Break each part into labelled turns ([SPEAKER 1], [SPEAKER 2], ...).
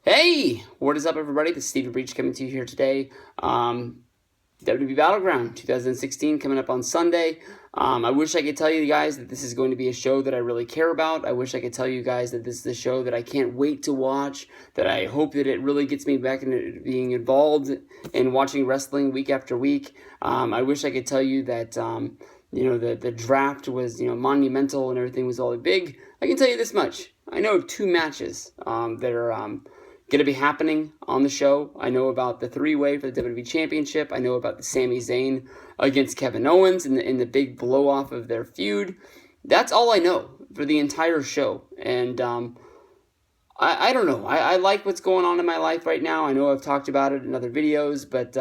[SPEAKER 1] Hey, what is up, everybody? This is Stephen Breach coming to you here today. Wwe Battleground 2016 coming up on Sunday. I wish I could tell you guys that this is going to be a show that I really care about. I wish I could tell you guys that this is a show that I can't wait to watch, that I hope that it really gets me back into being involved in watching wrestling week after week. I wish I could tell you that the draft was monumental and everything was all big. I can tell you this much. I know of two matches that are going to be happening on the show. I know about the three-way for the WWE Championship. I know about the Sami Zayn against Kevin Owens in the big blow-off of their feud. That's all I know for the entire show. And I don't know. I like what's going on in my life right now. I know I've talked about it in other videos, but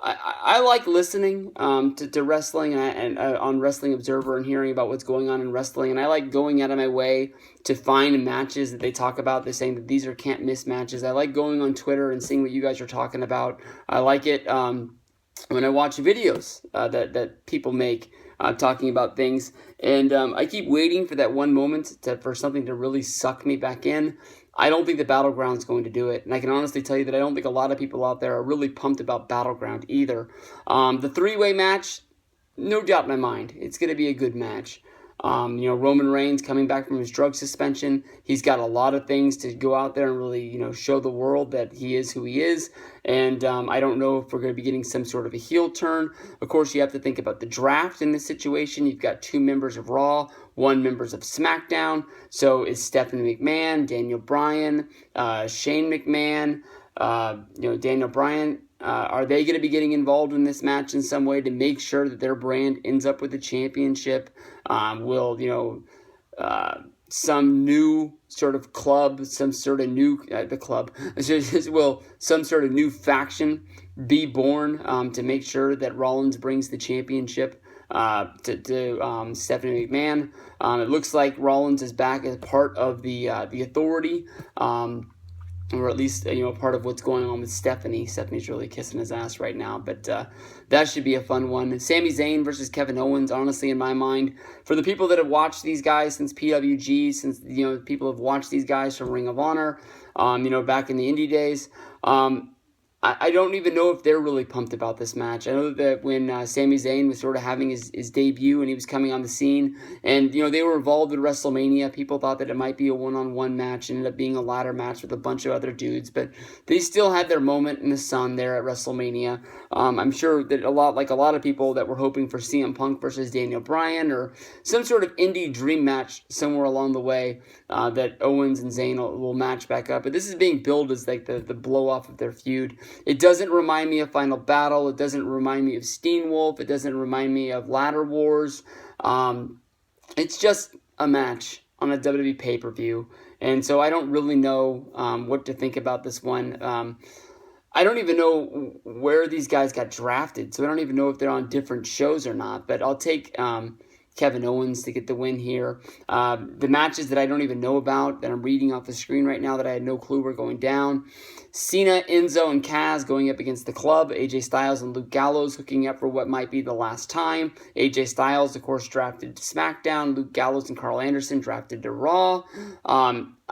[SPEAKER 1] I like listening to wrestling and on Wrestling Observer and hearing about what's going on in wrestling. And I like going out of my way to find matches that they talk about. They're saying that these are can't miss matches. I like going on Twitter and seeing what you guys are talking about. I like it when I watch videos that people make talking about things. And I keep waiting for that one moment for something to really suck me back in. I don't think the Battleground's going to do it. And I can honestly tell you that I don't think a lot of people out there are really pumped about Battleground either. The three-way match, no doubt in my mind, it's going to be a good match. Roman Reigns coming back from his drug suspension. He's got a lot of things to go out there and really, show the world that he is who he is. And I don't know if we're going to be getting some sort of a heel turn. Of course, you have to think about the draft in this situation. You've got two members of Raw, one members of SmackDown. So is Stephanie McMahon, Daniel Bryan, Shane McMahon, Daniel Bryan. Are they going to be getting involved in this match in some way to make sure that their brand ends up with the championship? Will some new sort of club, some sort of new will some sort of new faction be born to make sure that Rollins brings the championship to Stephanie McMahon? It looks like Rollins is back as part of the Authority. Or at least, part of what's going on with Stephanie. Stephanie's really kissing his ass right now, but that should be a fun one. Sami Zayn versus Kevin Owens, honestly, in my mind, for the people that have watched these guys since PWG, since, people have watched these guys from Ring of Honor, back in the indie days, I don't even know if they're really pumped about this match. I know that when Sami Zayn was sort of having his debut and he was coming on the scene, and they were involved with WrestleMania, people thought that it might be a one-on-one match. It ended up being a ladder match with a bunch of other dudes, but they still had their moment in the sun there at WrestleMania. I'm sure that a lot of people that were hoping for CM Punk versus Daniel Bryan or some sort of indie dream match somewhere along the way that Owens and Zayn will match back up. But this is being billed as like the blow-off of their feud. It doesn't remind me of Final Battle. It doesn't remind me of Steenwolf. It doesn't remind me of Ladder Wars. It's just a match on a WWE pay-per-view. And so I don't really know what to think about this one. I don't even know where these guys got drafted. So I don't even know if they're on different shows or not. But I'll take Kevin Owens to get the win here. The matches that I don't even know about, that I'm reading off the screen right now that I had no clue were going down. Cena, Enzo, and Kaz going up against the Club. AJ Styles and Luke Gallows hooking up for what might be the last time. AJ Styles, of course, drafted to SmackDown. Luke Gallows and Carl Anderson drafted to Raw.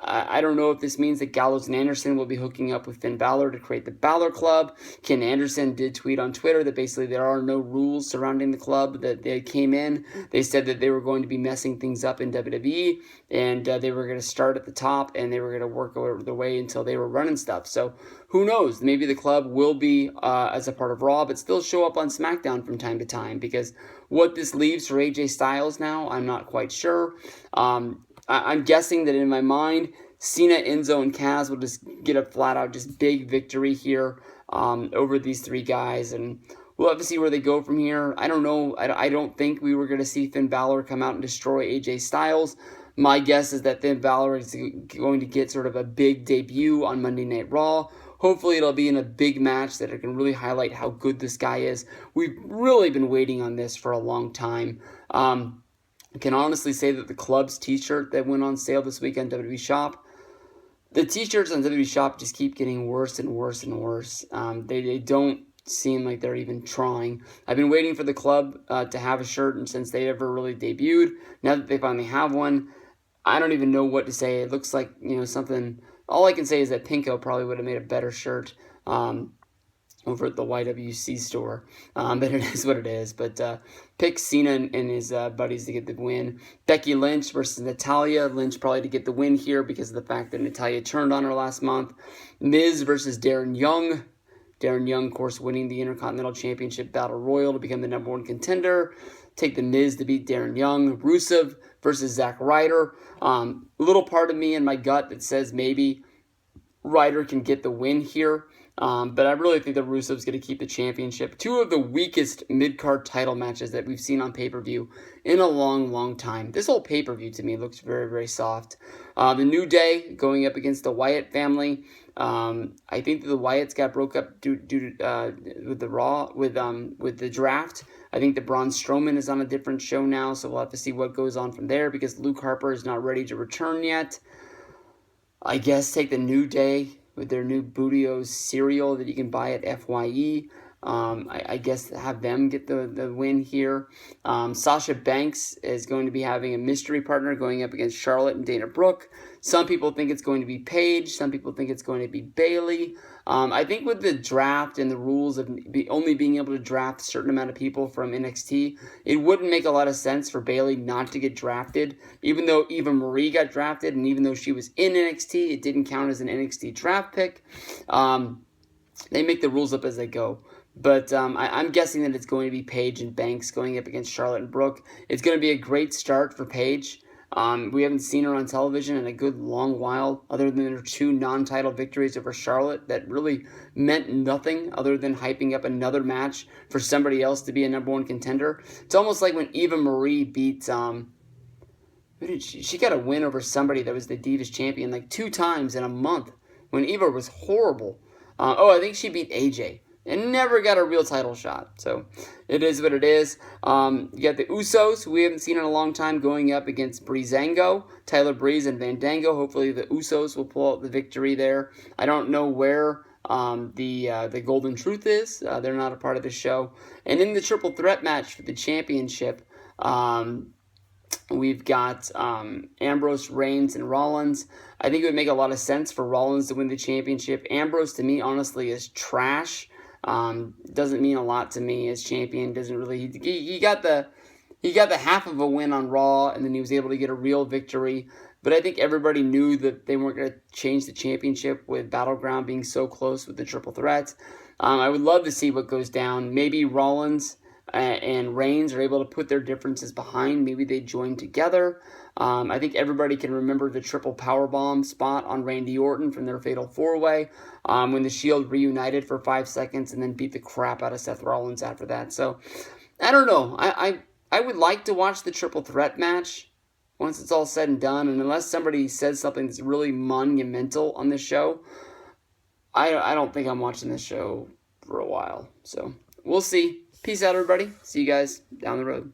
[SPEAKER 1] I don't know if this means that Gallows and Anderson will be hooking up with Finn Balor to create the Balor Club. Ken Anderson did tweet on Twitter that basically there are no rules surrounding the club, that they came in. They said that they were going to be messing things up in WWE, and they were going to start at the top, and they were going to work their way until they were running stuff. So who knows? Maybe the club will be as a part of Raw, but still show up on SmackDown from time to time, because what this leaves for AJ Styles now, I'm not quite sure. I'm guessing that in my mind, Cena, Enzo, and Kaz will just get a flat-out just big victory here over these three guys, and we'll have to see where they go from here. I don't know. I don't think we were going to see Finn Balor come out and destroy AJ Styles. My guess is that Finn Balor is going to get sort of a big debut on Monday Night Raw. Hopefully it'll be in a big match that it can really highlight how good this guy is. We've really been waiting on this for a long time. I can honestly say that the Club's t-shirt that went on sale this week on WWE Shop, the t-shirts on WWE Shop just keep getting worse and worse and worse. They don't seem like they're even trying. I've been waiting for the Club to have a shirt, and since they ever really debuted, now that they finally have one, I don't even know what to say. It looks like, something all I can say is that Pinko probably would have made a better shirt over at the YWC store, but it is what it is. But pick Cena and his buddies to get the win. Becky Lynch versus Natalya. Lynch probably to get the win here because of the fact that Natalya turned on her last month. Miz versus Darren Young. Darren Young, of course, winning the Intercontinental Championship Battle Royal to become the #1 contender. Take the Miz to beat Darren Young. Rusev versus Zack Ryder. Little part of me in my gut that says maybe Ryder can get the win here. But I really think that Rusev's going to keep the championship. Two of the weakest mid-card title matches that we've seen on pay-per-view in a long, long time. This whole pay-per-view to me looks very, very soft. The New Day going up against the Wyatt family. I think that the Wyatts got broke up due to with the draft. I think that Braun Strowman is on a different show now, so we'll have to see what goes on from there because Luke Harper is not ready to return yet. I guess take the New Day with their new Booty-O's cereal that you can buy at FYE. I guess have them get the win here. Sasha Banks is going to be having a mystery partner going up against Charlotte and Dana Brooke. Some people think it's going to be Paige. Some people think it's going to be Bayley. I think with the draft and the rules of only being able to draft a certain amount of people from NXT, it wouldn't make a lot of sense for Bayley not to get drafted. Even though Eva Marie got drafted and even though she was in NXT, it didn't count as an NXT draft pick. They make the rules up as they go. But I'm guessing that it's going to be Paige and Banks going up against Charlotte and Brooke. It's going to be a great start for Paige. We haven't seen her on television in a good long while, other than her 2 non-title victories over Charlotte that really meant nothing other than hyping up another match for somebody else to be a #1 contender. It's almost like when Eva Marie beat... she got a win over somebody that was the Divas champion like 2 times in a month when Eva was horrible. I think she beat AJ. And never got a real title shot. So, it is what it is. You got the Usos, who we haven't seen in a long time, going up against Breezango, Tyler Breeze, and Fandango. Hopefully the Usos will pull out the victory there. I don't know where the Golden Truth is. They're not a part of the show. And in the triple threat match for the championship, we've got Ambrose, Reigns, and Rollins. I think it would make a lot of sense for Rollins to win the championship. Ambrose, to me, honestly, is trash. Doesn't mean a lot to me as champion. Doesn't really. He got the half of a win on Raw, and then he was able to get a real victory. But I think everybody knew that they weren't going to change the championship with Battleground being so close with the triple threat. I would love to see what goes down. Maybe Rollins and Reigns are able to put their differences behind. Maybe they join together. I think everybody can remember the triple powerbomb spot on Randy Orton from their Fatal 4-Way when the Shield reunited for 5 seconds and then beat the crap out of Seth Rollins after that. So, I don't know. I would like to watch the triple threat match once it's all said and done. And unless somebody says something that's really monumental on this show, I don't think I'm watching this show for a while. So, we'll see. Peace out, everybody. See you guys down the road.